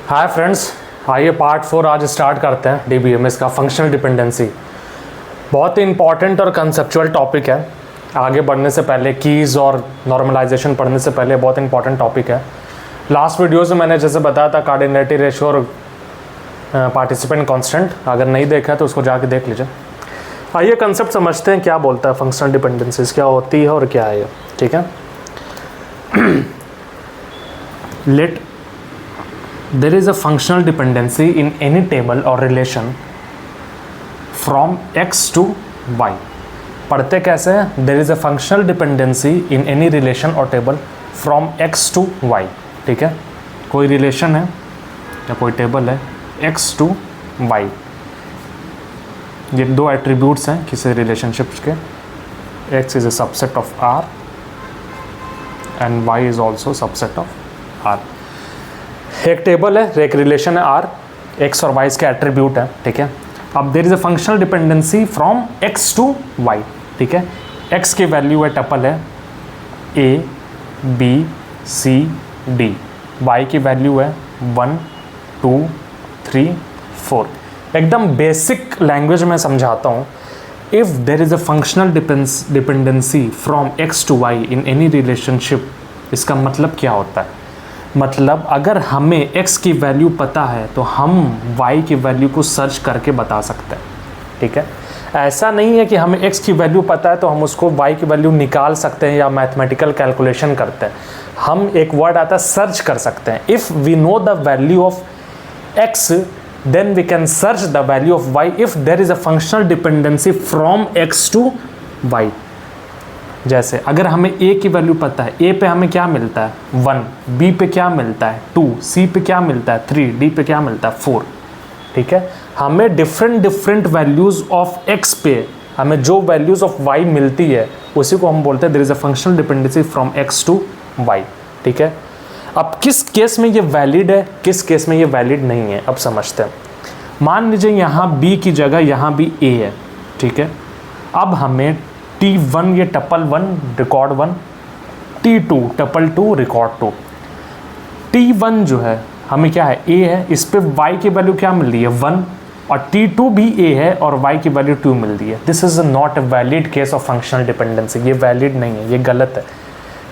Hi friends, आइए part 4 आज start करते हैं डीबीएमएस का फंक्शनल डिपेंडेंसी। बहुत ही इंपॉर्टेंट और कंसेप्चुअल टॉपिक है। आगे बढ़ने से पहले कीज़ और नॉर्मलाइजेशन पढ़ने से पहले बहुत इंपॉर्टेंट टॉपिक है। लास्ट वीडियो से मैंने जैसे बताया था कार्डिनलिटी रेशियो और पार्टिसिपेंट कांस्टेंट, अगर नहीं देखा है तो उसको जाके देख लीजिए। आइए कंसेप्ट समझते हैं, क्या बोलता है फंक्शनल डिपेंडेंसीज, क्या होती है और क्या है ये। ठीक है, late there is a functional dependency in any table or relation from x to y। पढ़ते कैसे हैं? There is a functional dependency in any relation or table from x to y। ठीक है, कोई रिलेशन है या कोई टेबल है x to y, ये दो एट्रीब्यूट्स हैं किसी रिलेशनशिप्स के। x is a subset of R and y is also subset of R। एक टेबल है, एक रिलेशन है R, x और y के एट्रीब्यूट है। ठीक है, अब there is a functional dependency from x to y। ठीक है, x की वैल्यू है, टपल है a b c d, y की वैल्यू है 1 2 3 4। एकदम बेसिक लैंग्वेज में समझाता हूँ। If there is a functional dependency from x to y in any relationship, इसका मतलब क्या होता है? मतलब अगर हमें x की वैल्यू पता है तो हम y की वैल्यू को सर्च करके बता सकते हैं। ठीक है, ऐसा नहीं है कि हमें x की वैल्यू पता है तो हम उसको y की वैल्यू निकाल सकते हैं या मैथमेटिकल कैलकुलेशन करते हैं। हम एक वर्ड आता है सर्च कर सकते हैं। If we know the value of x then we can search the value of y if there is a functional dependency from x to y। जैसे अगर हमें a की वैल्यू पता है, a पे हमें क्या मिलता है 1, b पे क्या मिलता है 2, c पे क्या मिलता है 3, d पे क्या मिलता है 4। ठीक है, हमें डिफरेंट वैल्यूज़ ऑफ x पे हमें जो वैल्यूज़ ऑफ y मिलती है उसी को हम बोलते हैं there is a functional dependency from x to y। ठीक है, अब किस केस में ये वैलिड है, किस केस में ये वैलिड नहीं है, अब समझते हैं। मान लीजिए यहाँ b की जगह यहाँ भी a है। ठीक है, अब हमें T1 ये tuple 1 record 1, T2 tuple 2 record 2। T1 जो है हमें क्या है A है, इस पे y की वैल्यू क्या मिल रही है 1, और T2 भी A है और y की वैल्यू 2 मिल रही है। This is not a valid case of functional dependency, ये वैलिड नहीं है, ये गलत है।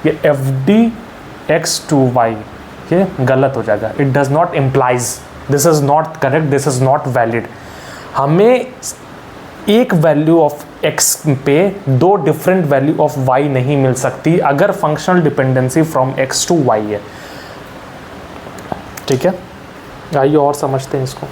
ये FD x टू y ये गलत हो जाएगा। It does not implies, this is not correct, this is not valid. हमें एक वैल्यू ऑफ x पे दो डिफरेंट वैल्यू ऑफ y नहीं मिल सकती अगर functional dependency from x to y है। ठीक है, आइए और समझते हैं इसको।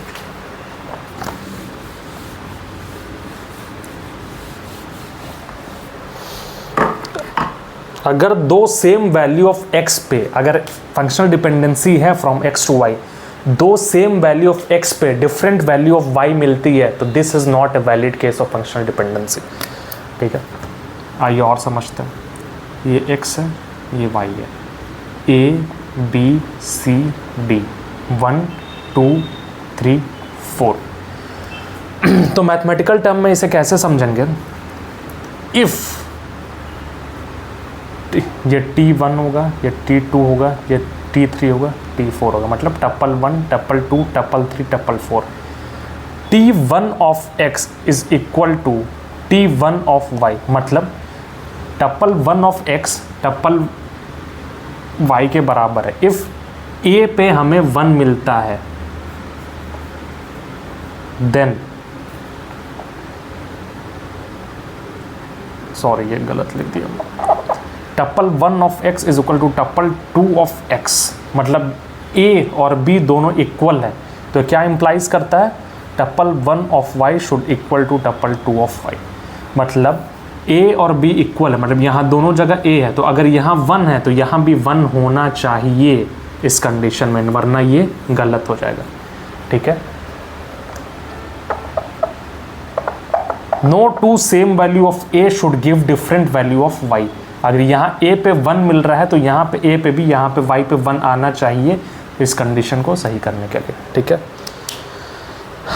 अगर दो सेम वैल्यू ऑफ x पे अगर फंक्शनल डिपेंडेंसी है फ्रॉम x टू y, दो सेम वैल्यू ऑफ x पे डिफरेंट वैल्यू ऑफ y मिलती है तो this is not a valid case of functional dependency. ठीक है, आइए और समझते हैं। ये x है, ये y है, a b c d 1 2 3 4। तो मैथमेटिकल टर्म में इसे कैसे समझेंगे? इफ ये T1 होगा, ये T2 होगा, ये T3 होगा, T4 होगा, मतलब tuple 1 tuple 2 tuple 3 tuple 4। T1 of x is equal to T1 of y, मतलब tuple 1 of x tuple y के बराबर है। इफ a पे हमें 1 मिलता है देन, सॉरी ये गलत लिख दिया, tuple 1 of x is equal to tuple 2 of x, मतलब a और b दोनों इक्वल है। तो क्या इंप्लाइज करता है? Tuple 1 of y should equal to tuple 2 of y, मतलब a और b इक्वल है, मतलब यहाँ दोनों जगह a है, तो अगर यहाँ 1 है तो यहाँ भी 1 होना चाहिए इस कंडीशन में, वरना ये गलत हो जाएगा। ठीक है, no two same value of a should give different value of y। अगर यहाँ a पे 1 मिल रहा है तो यहाँ पे a पे भी यहाँ पे y पे 1 आना चाहिए इस कंडीशन को सही करने के लिए। ठीक है,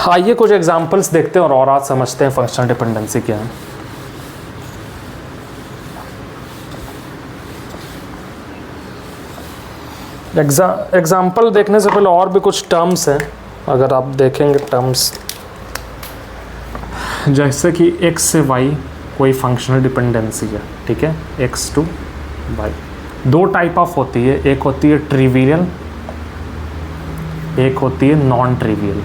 आइए कुछ एग्जांपल्स देखते हैं और आज समझते हैं फंक्शनल डिपेंडेंसी क्या है। एग्जाम्पल देखने से पहले और भी कुछ टर्म्स हैं, अगर आप देखेंगे टर्म्स, जैसे कि x से y कोई फंक्शनल डिपेंडेंसी है, ठीक है, x टू y। दो टाइप ऑफ होती है, एक होती है ट्रिवियल, एक होती है non trivial.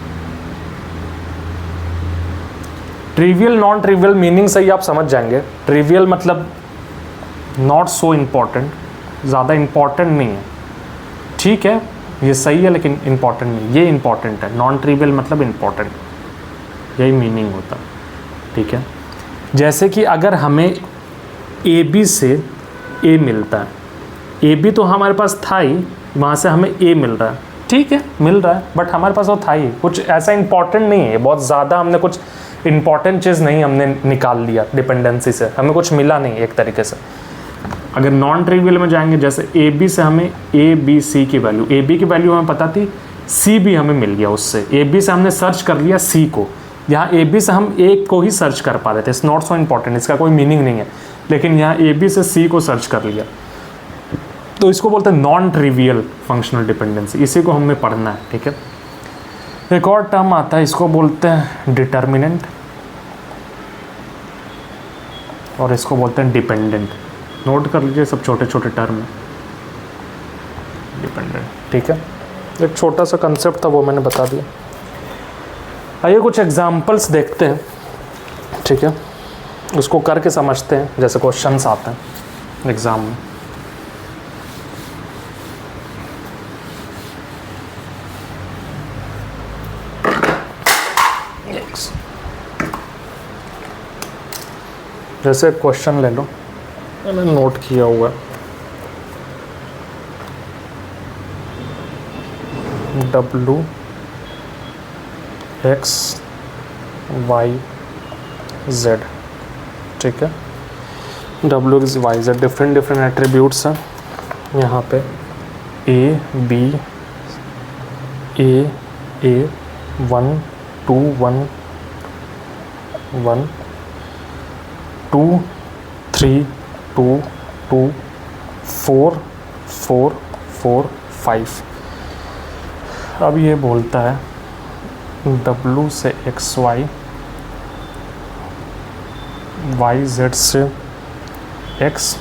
Trivial non trivial meaning से ही आप समझ जाएंगे। ट्रिवियल मतलब नॉट सो इम्पॉर्टेंट, ज़्यादा इम्पॉर्टेंट नहीं है, ठीक है, ये सही है लेकिन इम्पॉर्टेंट नहीं, ये इम्पॉर्टेंट है। नॉन ट्रिवियल मतलब इम्पॉर्टेंट, यही मीनिंग होता है, ठीक है। जैसे कि अगर हमें ए बी से ए मिलता है, ए बी तो हमारे पास था ही, वहाँ से हमें ए मिल रहा है, ठीक है, मिल रहा है, बट हमारे पास वो था ही, कुछ ऐसा इंपॉर्टेंट नहीं है, बहुत ज़्यादा हमने कुछ इंपॉर्टेंट चीज़ नहीं हमने निकाल लिया डिपेंडेंसी से, हमें कुछ मिला नहीं एक तरीके से। अगर नॉन ट्रिवियल में जाएंगे, जैसे ए बी से हमें ए बी सी की वैल्यू, ए बी की वैल्यू हमें पता थी, सी भी हमें मिल गया उससे, ए बी से हमने सर्च कर लिया सी को, यहाँ ए बी से हम ए को ही सर्च कर पा रहे थे, इट्स नॉट सो इम्पॉर्टेंट, इसका कोई मीनिंग नहीं है, लेकिन यहाँ ए बी से सी को सर्च कर लिया, तो इसको बोलते हैं नॉन ट्रिवियल फंक्शनल डिपेंडेंसी, इसी को हमें पढ़ना है, ठीक है। एक और टर्म आता है, इसको बोलते हैं डिटर्मिनेंट और इसको बोलते हैं डिपेंडेंट। नोट कर लीजिए, सब छोटे छोटे टर्म है, डिपेंडेंट, ठीक है। एक छोटा सा कंसेप्ट था वो मैंने बता दिया। आइए कुछ एग्जांपल्स देखते हैं, ठीक है, उसको करके समझते हैं, जैसे क्वेश्चंस आते हैं एग्जाम में। जैसे क्वेश्चन ले लो, मैंने नोट किया हुआ है, W X Y Z, ठीक है, W X Y Z different different attributes हैं यहाँ पे, A B A 1 2 1 1 2 3 2 2 4 4 4 5। अब ये बोलता है W से एक्स वाई, वाई जेड से एक्स,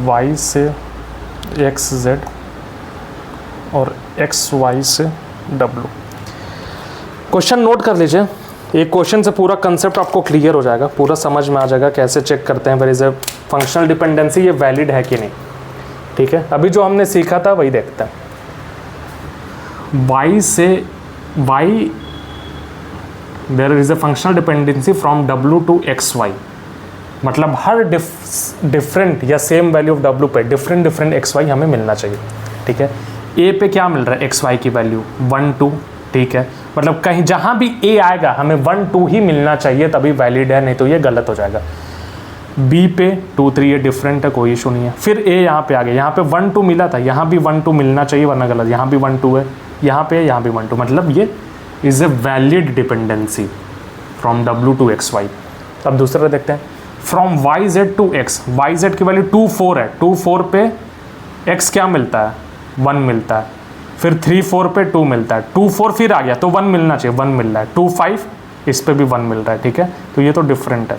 वाई से एक्स जेड और एक्स वाई से W। क्वेश्चन नोट कर लीजिए, एक क्वेश्चन से पूरा कंसेप्ट आपको क्लियर हो जाएगा, पूरा समझ में आ जाएगा कैसे चेक करते हैं where is a functional dependency, ये वैलिड है कि नहीं, ठीक है। अभी जो हमने सीखा था वही देखते हैं। y से y there is a functional dependency from w to X Y, मतलब हर डिफरेंट या सेम वैल्यू ऑफ w पे डिफरेंट डिफरेंट एक्स वाई हमें मिलना चाहिए, ठीक है। a पे क्या मिल रहा है, एक्स वाई की वैल्यू 1 2, ठीक है, मतलब कहीं जहाँ भी a आएगा हमें 1 2 ही मिलना चाहिए तभी वैलिड है, नहीं तो ये गलत हो जाएगा। b पे 2 3 ये डिफरेंट है, कोई इशू नहीं है। फिर a यहाँ पे आ गया, यहाँ पे 1 2 मिला था, यहाँ भी 1 2 मिलना चाहिए वरना गलत, यहाँ भी 1 2 है, यहाँ पे यहाँ भी 1 2, मतलब ये is a valid dependency from w to X Y. अब दूसरा देखते हैं, from Y Z to X, Y Z की वैल्यू 2 4 है, 2 4 पे x क्या मिलता है, 1 मिलता है, फिर 3 4 पे 2 मिलता है, 2 4 फिर आ गया तो 1 मिलना चाहिए, 1 मिल रहा है, 2 5 इस पे भी 1 मिल रहा है, ठीक है, तो ये तो डिफरेंट है,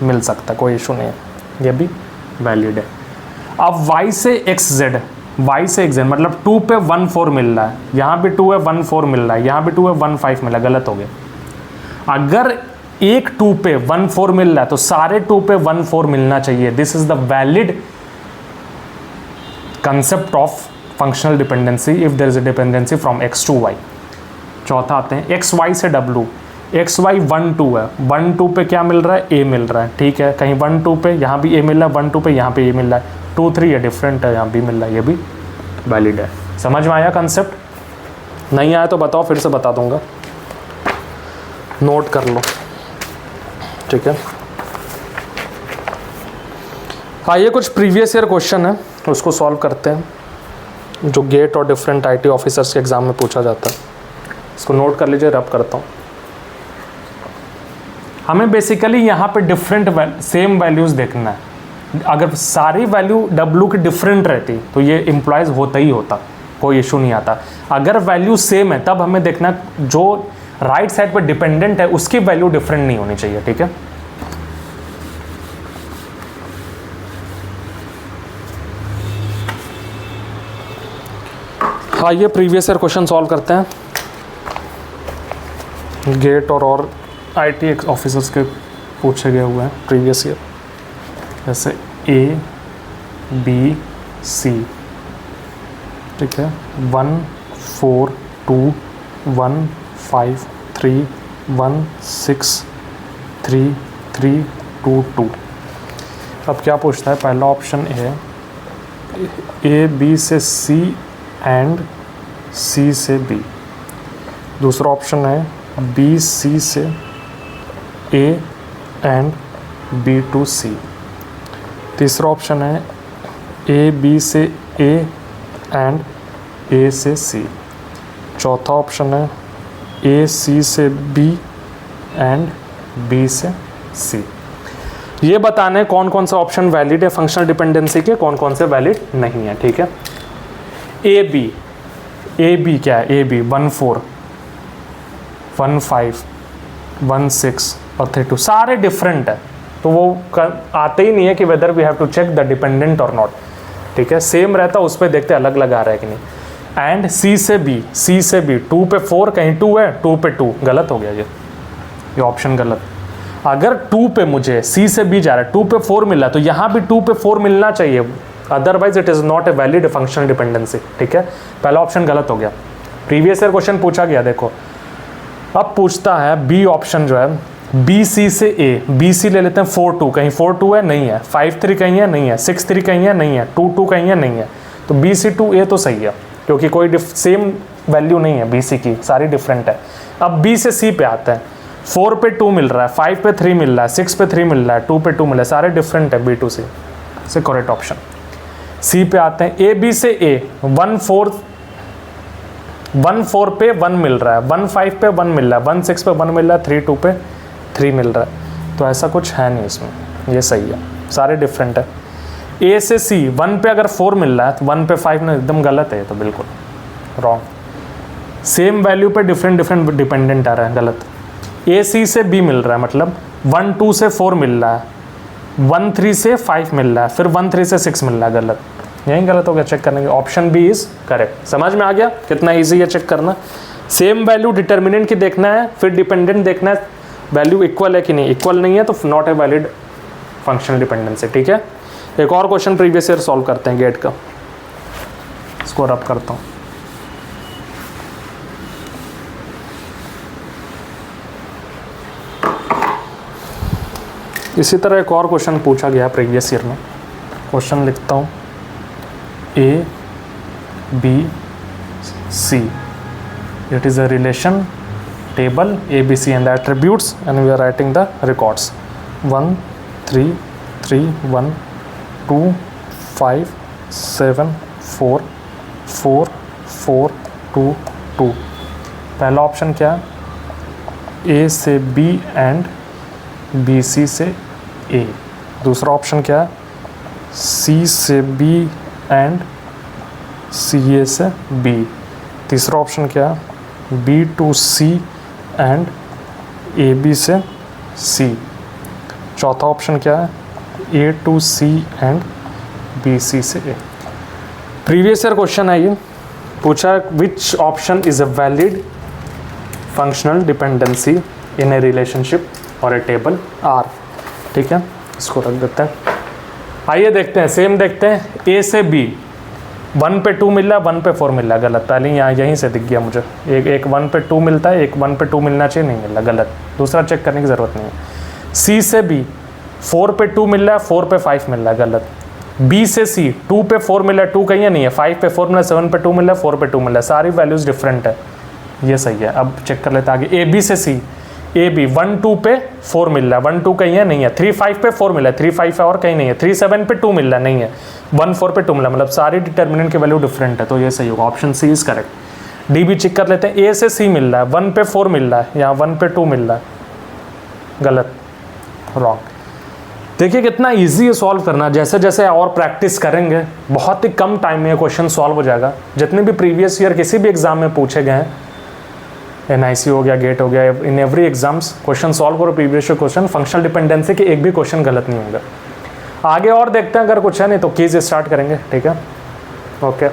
मिल सकता है, कोई इशू नहीं है, ये भी वैलिड है। अब y से एक्स जेड, y से एक्स जेड मतलब 2 पे 1 4 मिल रहा है, यहाँ भी 2 है 1 4 मिल रहा है, यहाँ भी 2 है 1 5 मिला, गलत हो गया। अगर एक 2 पे 1 4 मिल रहा है तो सारे 2 पे 1 4 मिलना चाहिए, this is the valid concept of functional dependency if there is a dependency from x to y। चौथा आते हैं एक्स वाई से w, एक्स वाई 1 2 है, 1 2 पे क्या मिल रहा है, a मिल रहा है, ठीक है, कहीं 1 2 पे यहाँ भी a मिल रहा है, 1 2 पे यहाँ पे a मिल रहा है, 2 3 ये डिफरेंट है, यहाँ भी मिल रहा है, ये भी वैलिड है। समझ में आया कंसेप्ट? नहीं आया तो बताओ, फिर से बता दूंगा, नोट कर लो, ठीक है। आइए कुछ प्रीवियस ईयर क्वेश्चन है उसको सॉल्व करते हैं, जो गेट और डिफरेंट आईटी ऑफिसर्स के एग्जाम में पूछा जाता है। इसको नोट कर लीजिए, रब करता हूँ। हमें बेसिकली यहाँ पे डिफरेंट सेम वैल्यूज़ देखना है, अगर सारी वैल्यू W की डिफरेंट रहती तो ये इम्प्लॉयज होता ही होता, कोई इशू नहीं आता। अगर वैल्यू सेम है तब हमें देखना जो राइट साइड पर डिपेंडेंट है उसकी वैल्यू डिफरेंट नहीं होनी चाहिए, ठीक है। आइए प्रीवियस ईयर क्वेश्चन सॉल्व करते हैं। गेट और IT ऑफिसर्स के पूछे गए हुए हैं प्रीवियस ईयर, जैसे A B C, ठीक है, 1 4 2 1 5 3 1 6 3 3 2 2। अब क्या पूछता है, पहला ऑप्शन है A B से C एंड C से B, दूसरा ऑप्शन है B C से A and B to C, तीसरा ऑप्शन है A B से A एंड A से C, चौथा ऑप्शन है A C से B एंड B से C। ये बताने कौन कौन सा ऑप्शन वैलिड है फंक्शनल डिपेंडेंसी के, कौन कौन से वैलिड नहीं है, ठीक है। ए बी क्या है, ए बी 1 4 1 5 1 6 और 3 2 सारे डिफरेंट है, तो वो आते ही नहीं है कि whether we have to check the dependent और नॉट, ठीक है। सेम रहता उस पर देखते अलग लगा रहा है कि नहीं। एंड C से B 2 पे 4 कहीं 2 है, 2 पे 2 गलत हो गया, ये ऑप्शन गलत। अगर 2 पे मुझे C से B जा रहा है, 2 पे 4 मिला तो यहाँ भी 2 पे 4 मिलना चाहिए, otherwise it is not a valid functional dependency, ठीक है। पहला ऑप्शन गलत हो गया। प्रीवियस ईयर क्वेश्चन पूछा गया, देखो अब पूछता है बी ऑप्शन जो है बी सी से ए, बी सी ले लेते हैं 4 2, कहीं 4 2 है, नहीं है, 5 3 कहीं है, नहीं है, 6 3 कहीं है, नहीं है, 2 2 कहीं है, नहीं है, तो बी सी टू ए तो सही है क्योंकि कोई सेम वैल्यू नहीं है बी सी की, सारी डिफरेंट है। अब बी से सी पे आते हैं, 4 पे 2 मिल रहा है, 5 पे 3 मिल रहा है, 6 पे 3 मिल रहा है, 2 पे 2 मिल रहा है, सारे डिफरेंट है, बी टू सी से करेक्ट ऑप्शन। सी पे आते हैं, ए बी से ए 1 4 पे 1 मिल रहा है, 1 5 पे 1 मिल रहा है, 1 6 पे 1 मिल रहा है, 3 2 पे 3 मिल रहा है, तो ऐसा कुछ है नहीं इसमें, ये सही है, सारे डिफरेंट है। ए से सी 1 पे अगर 4 मिल रहा है तो 1 पे 5 ना, एकदम गलत है, तो बिल्कुल रॉन्ग। सेम वैल्यू पे डिफरेंट डिपेंडेंट आ रहा है, गलत। ए सी से बी मिल रहा है मतलब 1 2 से 4 मिल रहा है, 1 3 से 5 मिल रहा है, फिर 1 3 से 6 मिल रहा है, गलत, यही गलत हो गया, चेक करने के। Option B is correct. समझ में आ गया कितना इजी है चेक करना। सेम वैल्यू डिटर्मिनेंट की देखना है, फिर डिपेंडेंट देखना है वैल्यू इक्वल है कि नहीं, इक्वल नहीं है तो not a valid functional dependency, ठीक है। एक और क्वेश्चन प्रीवियस ईयर सॉल्व करते हैं गेट का, इसको रब करता हूँ। इसी तरह एक और क्वेश्चन पूछा गया प्रीवियस ईयर में, क्वेश्चन लिखता हूँ A B C, it is a relation table ABC and the attributes and we are writing the records 1 3 3 1 2 5 7 4 4 4 2 2। पहला ऑप्शन क्या है, A से B एंड BC से A। दूसरा ऑप्शन क्या है, C से B एंड CA से B। तीसरा ऑप्शन क्या है, B to C and AB से C। चौथा ऑप्शन क्या है, A to C and BC से A। प्रीवियस ईयर क्वेश्चन है ये, पूछा which option is a valid functional dependency in A relationship और ए टेबल R, ठीक है, इसको रख देते हैं। आइए देखते हैं, सेम देखते हैं। A से B 1 पे 2 मिल रहा है, 1 पे 4 मिल रहा है, गलत। पहले यहाँ यहीं से दिख गया मुझे, एक 1 पे 2 मिलता है, एक 1 पे 2 मिलना चाहिए, नहीं मिल रहा, गलत। दूसरा चेक करने की ज़रूरत नहीं है। C से B 4 पे 2 मिल रहा है, 4 पे 5 मिल रहा है, गलत। B से C 2 पे 4 मिल रहा है, 2 कहीं है, नहीं है, 5 पे 4 मिल रहा है, 7 पे 2 मिल रहा है, 4 पे 2 मिल रहा है, सारी वैल्यूज़ डिफरेंट है, ये सही है। अब चेक कर लेते हैं आगे। A B से C, ए बी 1 2 पे 4 मिल रहा है, 1 2 कहीं है, नहीं है, 3 5 पे 4 मिल रहा है, 3 5 है और कहीं नहीं है, 3 7 पे 2 मिल रहा है, नहीं है, 1 4 पे 2 मिल रहा है, मतलब सारी डिटर्मिनेंट की वैल्यू डिफरेंट है, तो ये सही होगा, option C is correct. D भी चेक कर लेते हैं। ए से सी मिल रहा है, 1 पे 4 मिल रहा है, यहाँ 1 पे 2 मिल रहा है, गलत, रॉन्ग। देखिए कितना इजी है सॉल्व करना, जैसे जैसे और प्रैक्टिस करेंगे बहुत ही कम टाइम में क्वेश्चन सॉल्व हो जाएगा। जितने भी प्रीवियस ईयर किसी भी एग्जाम में पूछे गए हैं, NIC हो गया, गेट हो गया, in every exams question solve करो previous year question, functional dependency के एक भी क्वेश्चन गलत नहीं होंगे। आगे और देखते हैं, अगर कुछ है नहीं तो कीज स्टार्ट करेंगे, ठीक है, ओके।